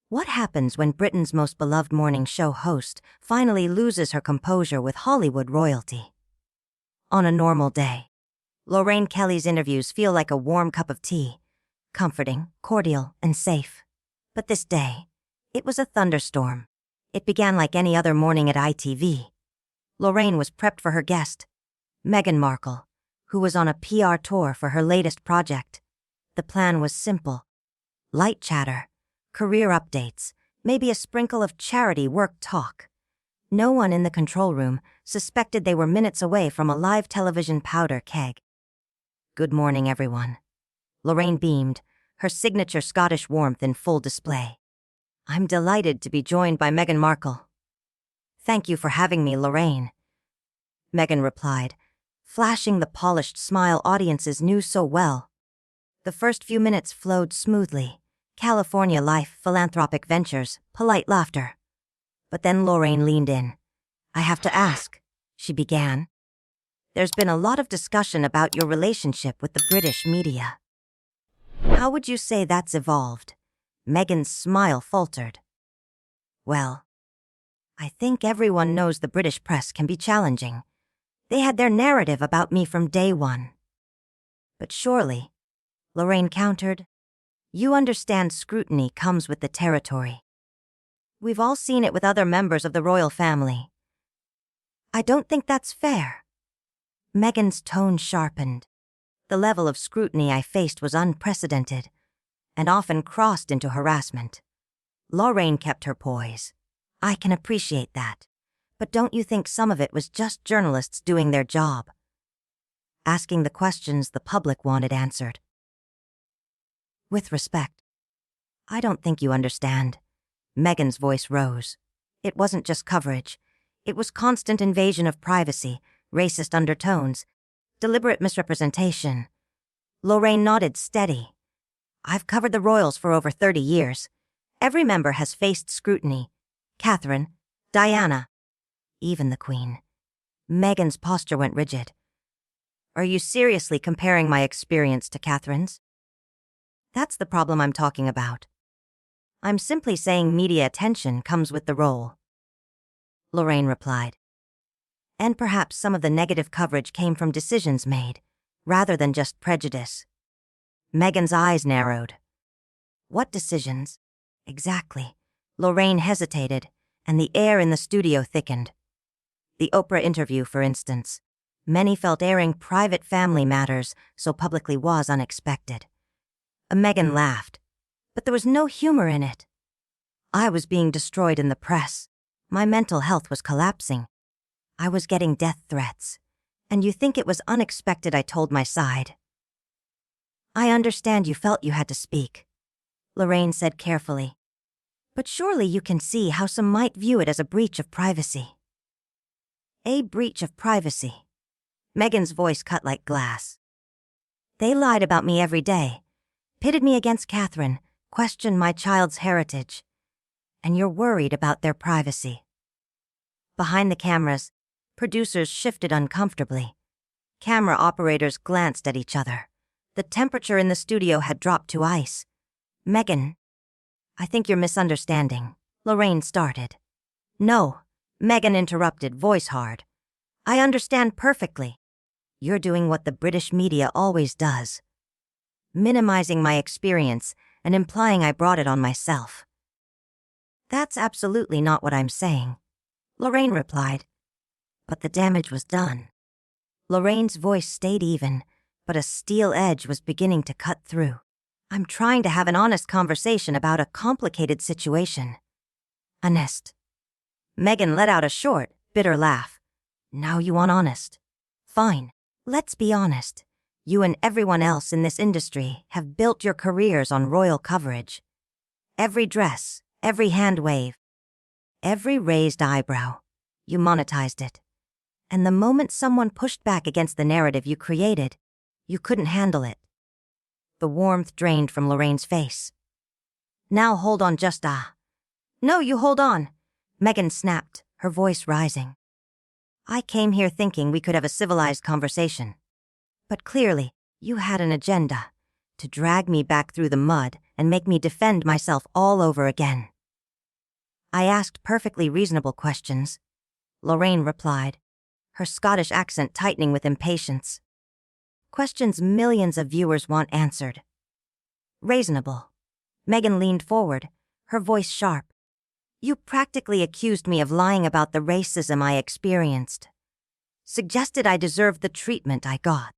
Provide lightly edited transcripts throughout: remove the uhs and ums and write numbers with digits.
What happens when Britain's most beloved morning show host finally loses her composure with Hollywood royalty? On a normal day, Lorraine Kelly's interviews feel like a warm cup of tea, comforting, cordial, and safe. But this day, it was a thunderstorm. It began like any other morning at ITV. Lorraine was prepped for her guest, Meghan Markle, who was on a PR tour for her latest project. The plan was simple: light chatter, career updates, maybe a sprinkle of charity work talk. No one in the control room suspected they were minutes away from a live television powder keg. "Good morning, everyone." Lorraine beamed, her signature Scottish warmth in full display. "I'm delighted to be joined by Meghan Markle." "Thank you for having me, Lorraine," Meghan replied, flashing the polished smile audiences knew so well. The first few minutes flowed smoothly. California life, philanthropic ventures, polite laughter. But then Lorraine leaned in. "I have to ask," she began. "There's been a lot of discussion about your relationship with the British media. How would you say that's evolved?" Meghan's smile faltered. "Well, I think everyone knows the British press can be challenging. They had their narrative about me from day one." "But surely," Lorraine countered, "you understand scrutiny comes with the territory. We've all seen it with other members of the royal family." "I don't think that's fair." Meghan's tone sharpened. The level of scrutiny I faced was unprecedented, and often crossed into harassment. Lorraine kept her poise. "I can appreciate that. But don't you think some of it was just journalists doing their job? Asking the questions the public wanted answered. With respect, I don't think you understand." Meghan's voice rose. "It wasn't just coverage. It was constant invasion of privacy, racist undertones, deliberate misrepresentation." Lorraine nodded steady. "I've covered the royals for over 30 years. Every member has faced scrutiny. Catherine, Diana, even the Queen." Meghan's posture went rigid. "Are you seriously comparing my experience to Catherine's?" "That's the problem I'm talking about. I'm simply saying media attention comes with the role," Lorraine replied. "And perhaps some of the negative coverage came from decisions made, rather than just prejudice." Meghan's eyes narrowed. "What decisions?" "Exactly." Lorraine hesitated, and the air in the studio thickened. "The Oprah interview, for instance. Many felt airing private family matters so publicly was unexpected." Meghan laughed, but there was no humor in it. "I was being destroyed in the press. My mental health was collapsing. I was getting death threats. And you think it was unexpected I told my side?" "I understand you felt you had to speak," Lorraine said carefully. "But surely you can see how some might view it as a breach of privacy." "A breach of privacy." Meghan's voice cut like glass. "They lied about me every day. Pitted me against Catherine, questioned my child's heritage. And you're worried about their privacy." Behind the cameras, producers shifted uncomfortably. Camera operators glanced at each other. The temperature in the studio had dropped to ice. "Meghan, I think you're misunderstanding," Lorraine started. "No," Meghan interrupted, voice hard. "I understand perfectly. You're doing what the British media always does. Minimizing my experience and implying I brought it on myself." "That's absolutely not what I'm saying," Lorraine replied. "But the damage was done." Lorraine's voice stayed even, but a steel edge was beginning to cut through. "I'm trying to have an honest conversation about a complicated situation." "Honest." Meghan let out a short, bitter laugh. "Now you want honest. Fine, let's be honest. You and everyone else in this industry have built your careers on royal coverage. Every dress, every hand wave, every raised eyebrow. You monetized it. And the moment someone pushed back against the narrative you created, you couldn't handle it." The warmth drained from Lorraine's face. "Now hold on No, you hold on," Meghan snapped, her voice rising. "I came here thinking we could have a civilized conversation. But clearly, you had an agenda, to drag me back through the mud and make me defend myself all over again." I asked perfectly reasonable questions, Lorraine replied, her Scottish accent tightening with impatience. Questions millions of viewers want answered. Reasonable. Meghan leaned forward, her voice sharp. You practically accused me of lying about the racism I experienced. Suggested I deserved the treatment I got.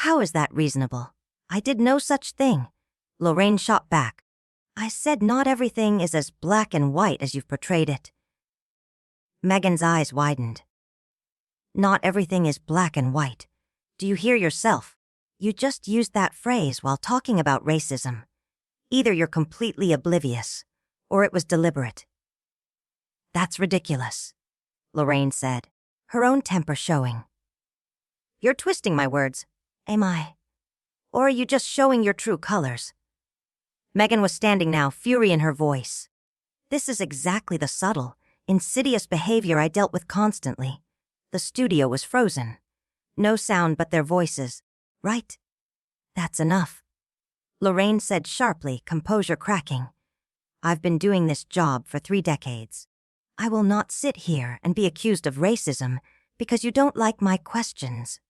How is that reasonable? I did no such thing. Lorraine shot back. I said not everything is as black and white as you've portrayed it. Meghan's eyes widened. Not everything is black and white. Do you hear yourself? You just used that phrase while talking about racism. Either you're completely oblivious, or it was deliberate. That's ridiculous, Lorraine said, her own temper showing. You're twisting my words, am I? Or are you just showing your true colors? Meghan was standing now, fury in her voice. This is exactly the subtle, insidious behavior I dealt with constantly. The studio was frozen. No sound but their voices. Right? That's enough. Lorraine said sharply, composure cracking. I've been doing this job for 3 decades. I will not sit here and be accused of racism because you don't like my questions.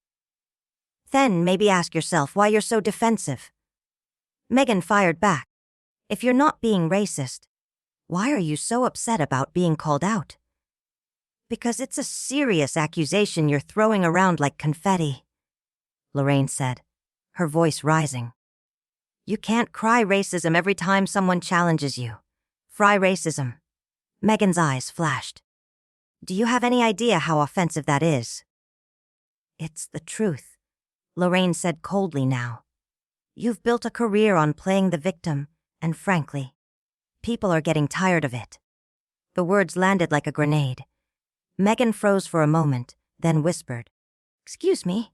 Then maybe ask yourself why you're so defensive. Meghan fired back. If you're not being racist, why are you so upset about being called out? Because it's a serious accusation you're throwing around like confetti, Lorraine said, her voice rising. You can't cry racism every time someone challenges you. Fry racism. Meghan's eyes flashed. Do you have any idea how offensive that is? It's the truth, Lorraine said coldly now. You've built a career on playing the victim, and frankly, people are getting tired of it. The words landed like a grenade. Meghan froze for a moment, then whispered. Excuse me.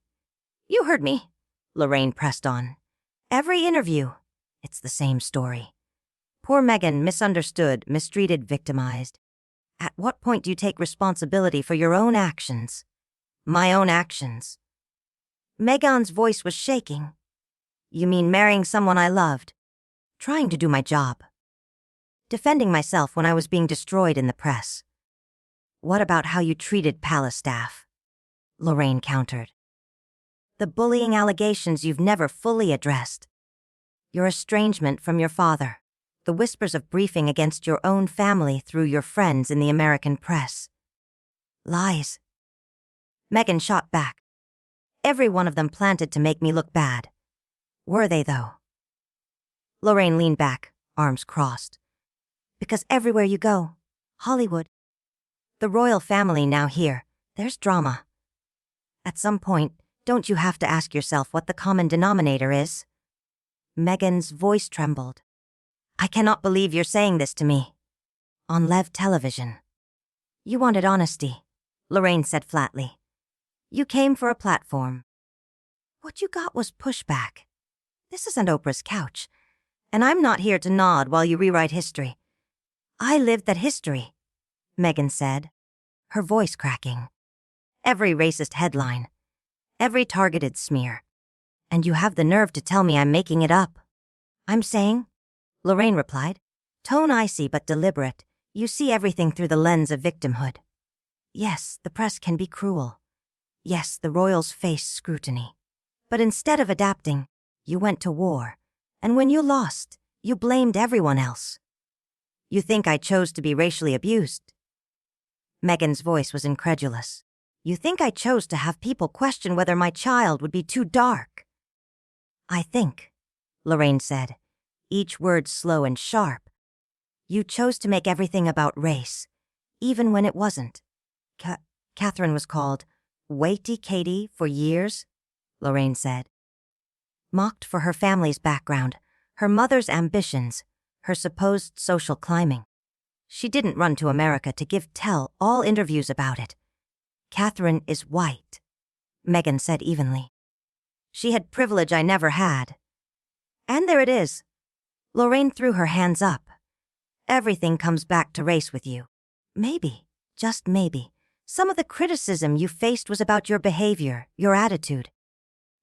You heard me, Lorraine pressed on. Every interview, it's the same story. Poor Meghan, misunderstood, mistreated, victimized. At what point do you take responsibility for your own actions? My own actions. Meghan's voice was shaking. You mean marrying someone I loved? Trying to do my job. Defending myself when I was being destroyed in the press. What about how you treated palace staff? Lorraine countered. The bullying allegations you've never fully addressed. Your estrangement from your father. The whispers of briefing against your own family through your friends in the American press. Lies. Meghan shot back. Every one of them planted to make me look bad. Were they, though? Lorraine leaned back, arms crossed. Because everywhere you go, Hollywood. The royal family now here, there's drama. At some point, don't you have to ask yourself what the common denominator is? Meghan's voice trembled. I cannot believe you're saying this to me. On Lev television. You wanted honesty, Lorraine said flatly. You came for a platform. What you got was pushback. This isn't Oprah's couch, and I'm not here to nod while you rewrite history. I lived that history, Meghan said, her voice cracking. Every racist headline, every targeted smear. And you have the nerve to tell me I'm making it up. I'm saying, Lorraine replied, tone icy but deliberate, you see everything through the lens of victimhood. Yes, the press can be cruel. Yes, the royals face scrutiny. But instead of adapting, you went to war. And when you lost, you blamed everyone else. You think I chose to be racially abused? Meghan's voice was incredulous. You think I chose to have people question whether my child would be too dark? I think, Lorraine said, each word slow and sharp. You chose to make everything about race, even when it wasn't. Catherine was called Waity Katie for years, Lorraine said. Mocked for her family's background, her mother's ambitions, her supposed social climbing. She didn't run to America to give tell all interviews about it. Catherine is white, Meghan said evenly. She had privilege I never had. And there it is. Lorraine threw her hands up. Everything comes back to race with you. Maybe, just maybe, some of the criticism you faced was about your behavior, your attitude,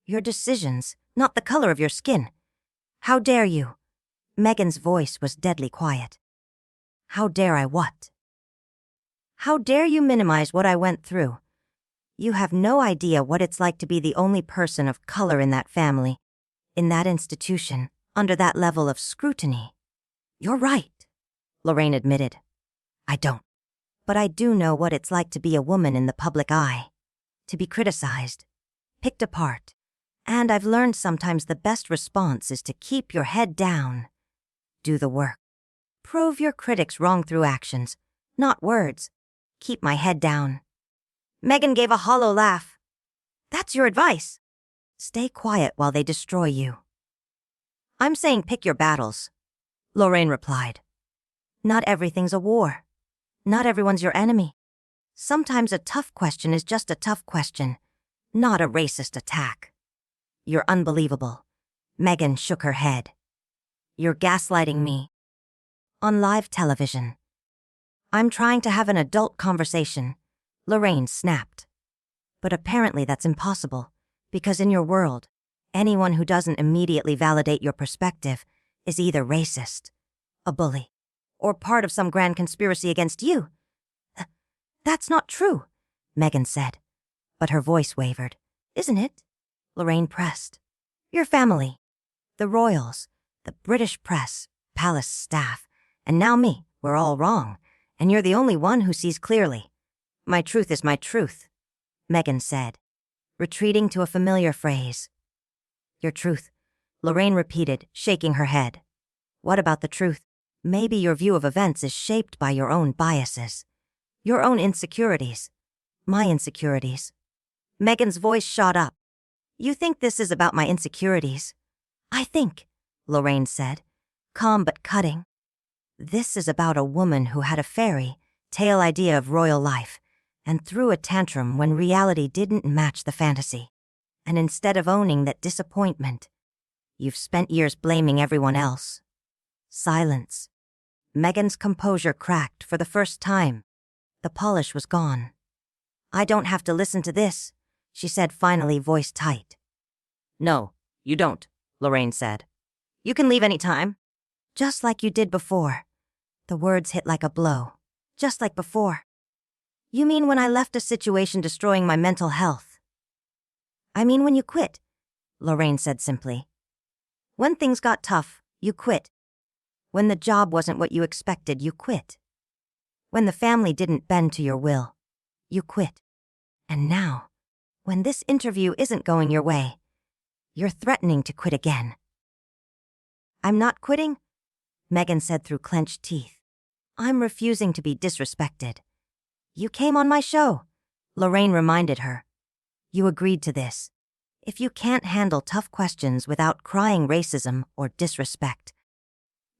your decisions, not the color of your skin. How dare you? Meghan's voice was deadly quiet. How dare I what? How dare you minimize what I went through? You have no idea what it's like to be the only person of color in that family, in that institution, under that level of scrutiny. You're right, Lorraine admitted. I don't. But I do know what it's like to be a woman in the public eye, to be criticized, picked apart, and I've learned sometimes the best response is to keep your head down. Do the work. Prove your critics wrong through actions, not words. Keep my head down. Meghan gave a hollow laugh. That's your advice. Stay quiet while they destroy you. I'm saying pick your battles, Lorraine replied. Not everything's a war. Not everyone's your enemy. Sometimes a tough question is just a tough question, not a racist attack. You're unbelievable. Meghan shook her head. You're gaslighting me. On live television. I'm trying to have an adult conversation, Lorraine snapped. But apparently that's impossible, because in your world, anyone who doesn't immediately validate your perspective is either racist, a bully, or part of some grand conspiracy against you. That's not true, Meghan said, but her voice wavered. Isn't it? Lorraine pressed. Your family, the royals, the British press, palace staff, and now me, we're all wrong, and you're the only one who sees clearly. My truth is my truth, Meghan said, retreating to a familiar phrase. Your truth, Lorraine repeated, shaking her head. What about the truth? Maybe your view of events is shaped by your own biases, your own insecurities, my insecurities. Meghan's voice shot up. You think this is about my insecurities? I think, Lorraine said, calm but cutting. This is about a woman who had a fairy tale idea of royal life and threw a tantrum when reality didn't match the fantasy. And instead of owning that disappointment, you've spent years blaming everyone else. Silence. Meghan's composure cracked for the first time. The polish was gone. I don't have to listen to this, she said finally, voice tight. No, you don't, Lorraine said. You can leave any time. Just like you did before. The words hit like a blow. Just like before. You mean when I left a situation destroying my mental health? I mean when you quit, Lorraine said simply. When things got tough, you quit. When the job wasn't what you expected, you quit. When the family didn't bend to your will, you quit. And now, when this interview isn't going your way, you're threatening to quit again. I'm not quitting, Meghan said through clenched teeth. I'm refusing to be disrespected. You came on my show, Lorraine reminded her. You agreed to this. If you can't handle tough questions without crying racism or disrespect,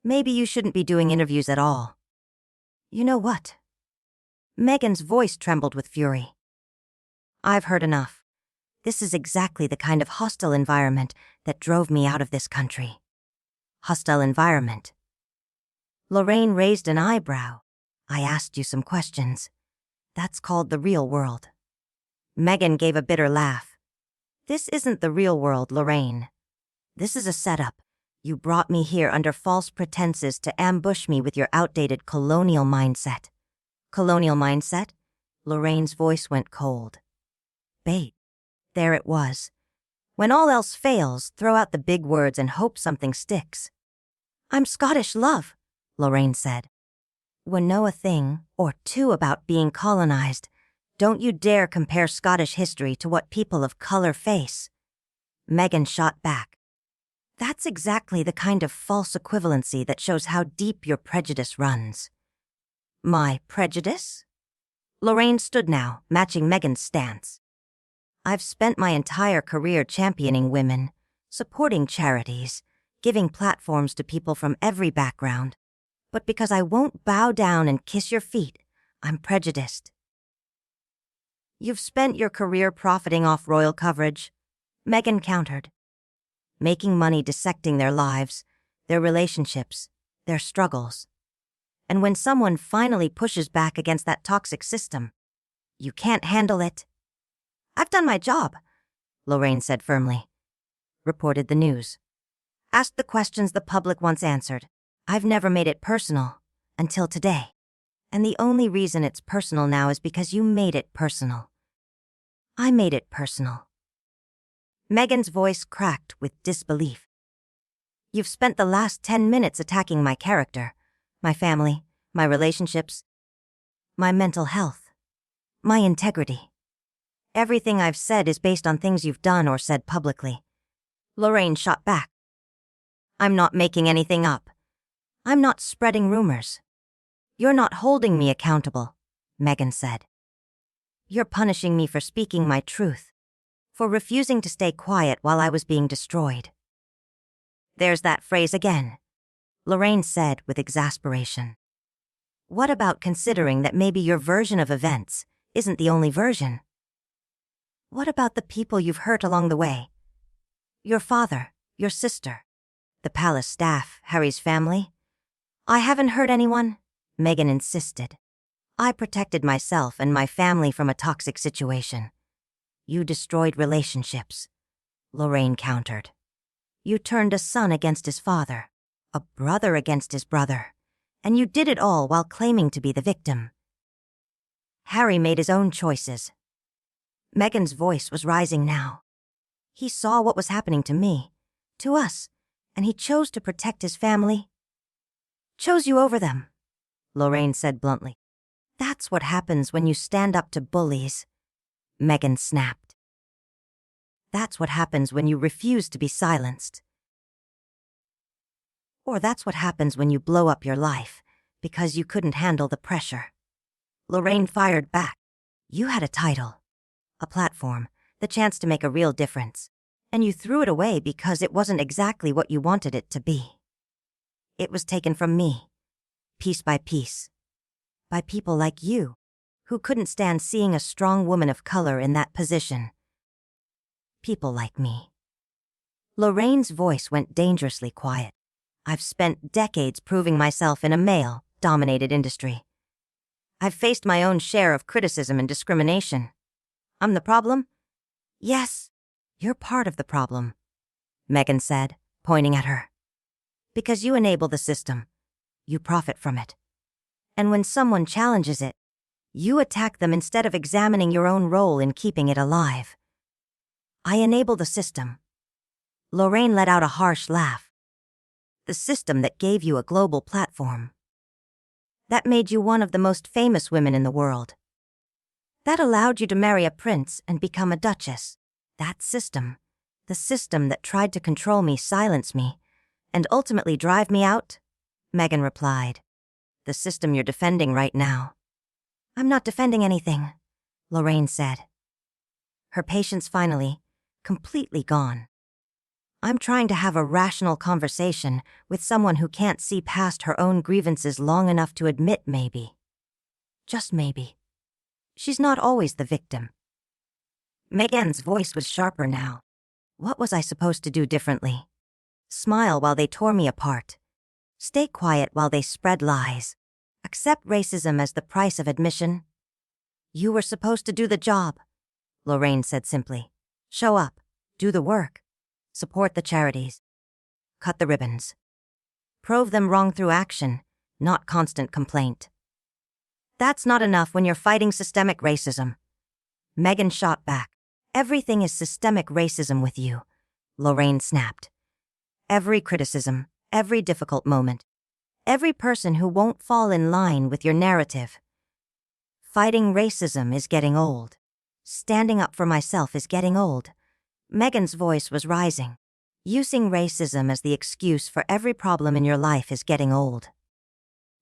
maybe you shouldn't be doing interviews at all. You know what? Meghan's voice trembled with fury. I've heard enough. This is exactly the kind of hostile environment that drove me out of this country. Hostile environment. Lorraine raised an eyebrow. I asked you some questions. That's called the real world. Meghan gave a bitter laugh. This isn't the real world, Lorraine. This is a setup. You brought me here under false pretenses to ambush me with your outdated colonial mindset. Colonial mindset? Lorraine's voice went cold. Bait. There it was. When all else fails, throw out the big words and hope something sticks. I'm Scottish, love, Lorraine said. When know a thing or two about being colonized, don't you dare compare Scottish history to what people of color face. Meghan shot back. That's exactly the kind of false equivalency that shows how deep your prejudice runs. My prejudice? Lorraine stood now, matching Meghan's stance. I've spent my entire career championing women, supporting charities, giving platforms to people from every background. But because I won't bow down and kiss your feet, I'm prejudiced. You've spent your career profiting off royal coverage, Meghan countered. Making money dissecting their lives, their relationships, their struggles. And when someone finally pushes back against that toxic system, you can't handle it. I've done my job, Lorraine said firmly. Reported the news. Asked the questions the public once answered. I've never made it personal, until today. And the only reason it's personal now is because you made it personal. I made it personal. Meghan's voice cracked with disbelief. You've spent the last 10 minutes attacking my character, my family, my relationships, my mental health, my integrity. Everything I've said is based on things you've done or said publicly. Lorraine shot back. I'm not making anything up. I'm not spreading rumors. You're not holding me accountable, Meghan said. You're punishing me for speaking my truth, for refusing to stay quiet while I was being destroyed. There's that phrase again, Lorraine said with exasperation. What about considering that maybe your version of events isn't the only version? What about the people you've hurt along the way? Your father, your sister, the palace staff, Harry's family? I haven't hurt anyone, Meghan insisted. I protected myself and my family from a toxic situation. You destroyed relationships, Lorraine countered. You turned a son against his father, a brother against his brother, and you did it all while claiming to be the victim. Harry made his own choices. Meghan's voice was rising now. He saw what was happening to me, to us, and he chose to protect his family. Chose you over them, Lorraine said bluntly. That's what happens when you stand up to bullies, Meghan snapped. That's what happens when you refuse to be silenced. Or that's what happens when you blow up your life because you couldn't handle the pressure. Lorraine fired back. You had a title, a platform, the chance to make a real difference, and you threw it away because it wasn't exactly what you wanted it to be. It was taken from me, piece by piece, by people like you, who couldn't stand seeing a strong woman of color in that position. People like me. Lorraine's voice went dangerously quiet. I've spent decades proving myself in a male-dominated industry. I've faced my own share of criticism and discrimination. I'm the problem? Yes, you're part of the problem, Meghan said, pointing at her. Because you enable the system. You profit from it. And when someone challenges it, you attack them instead of examining your own role in keeping it alive. I enable the system. Lorraine let out a harsh laugh. The system that gave you a global platform. That made you one of the most famous women in the world. That allowed you to marry a prince and become a duchess. That system, the system that tried to control me, silence me, and ultimately drive me out, Meghan replied. The system you're defending right now. I'm not defending anything, Lorraine said. Her patience finally, completely gone. I'm trying to have a rational conversation with someone who can't see past her own grievances long enough to admit maybe. Just maybe. She's not always the victim. Meghan's voice was sharper now. What was I supposed to do differently? Smile while they tore me apart. Stay quiet while they spread lies. Accept racism as the price of admission? You were supposed to do the job, Lorraine said simply. Show up. Do the work. Support the charities. Cut the ribbons. Prove them wrong through action, not constant complaint. That's not enough when you're fighting systemic racism. Meghan shot back. Everything is systemic racism with you, Lorraine snapped. Every criticism, every difficult moment, every person who won't fall in line with your narrative. Fighting racism is getting old. Standing up for myself is getting old. Meghan's voice was rising. Using racism as the excuse for every problem in your life is getting old,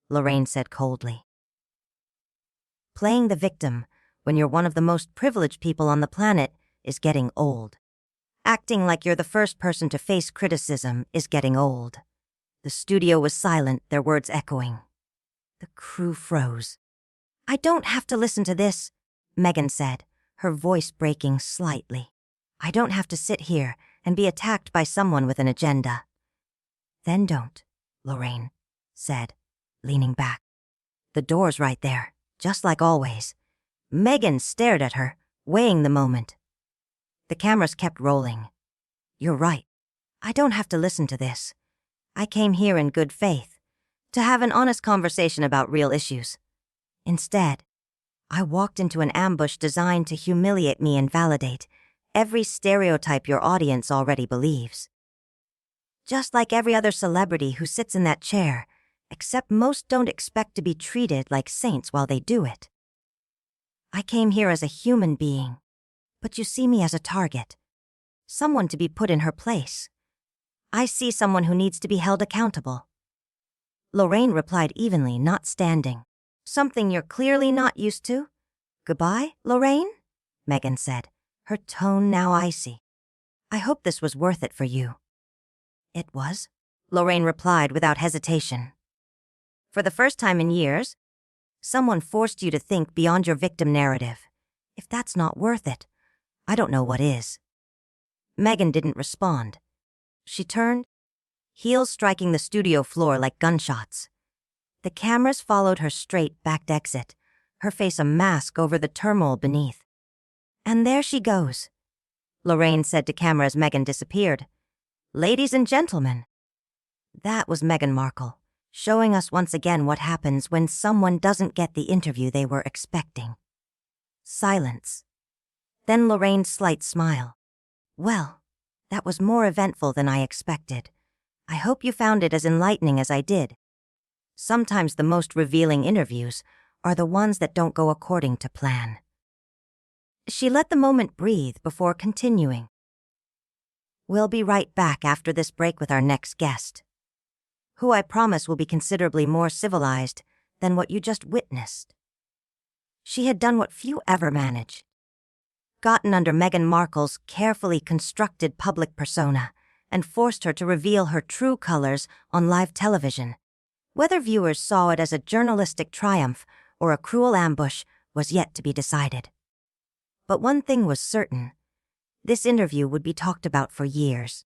Lorraine said coldly. Playing the victim when you're one of the most privileged people on the planet is getting old. Acting like you're the first person to face criticism is getting old. The studio was silent, their words echoing. The crew froze. I don't have to listen to this, Meghan said, her voice breaking slightly. I don't have to sit here and be attacked by someone with an agenda. Then don't, Lorraine said, leaning back. The door's right there, just like always. Meghan stared at her, weighing the moment. The cameras kept rolling. You're right. I don't have to listen to this. I came here in good faith, to have an honest conversation about real issues. Instead, I walked into an ambush designed to humiliate me and validate every stereotype your audience already believes. Just like every other celebrity who sits in that chair, except most don't expect to be treated like saints while they do it. I came here as a human being, but you see me as a target, someone to be put in her place. I see someone who needs to be held accountable. Lorraine replied evenly, not standing. Something you're clearly not used to? Goodbye, Lorraine? Meghan said, her tone now icy. I hope this was worth it for you. It was, Lorraine replied without hesitation. For the first time in years, someone forced you to think beyond your victim narrative. If that's not worth it, I don't know what is. Meghan didn't respond. She turned, heels striking the studio floor like gunshots. The cameras followed her straight-backed exit, her face a mask over the turmoil beneath. And there she goes, Lorraine said to camera as Meghan disappeared. Ladies and gentlemen. That was Meghan Markle, showing us once again what happens when someone doesn't get the interview they were expecting. Silence. Then Lorraine's slight smile. Well, that was more eventful than I expected. I hope you found it as enlightening as I did. Sometimes the most revealing interviews are the ones that don't go according to plan. She let the moment breathe before continuing. We'll be right back after this break with our next guest, who I promise will be considerably more civilized than what you just witnessed. She had done what few ever manage. Gotten under Meghan Markle's carefully constructed public persona and forced her to reveal her true colors on live television. Whether viewers saw it as a journalistic triumph or a cruel ambush was yet to be decided. But one thing was certain. This interview would be talked about for years.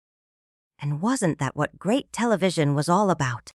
And wasn't that what great television was all about?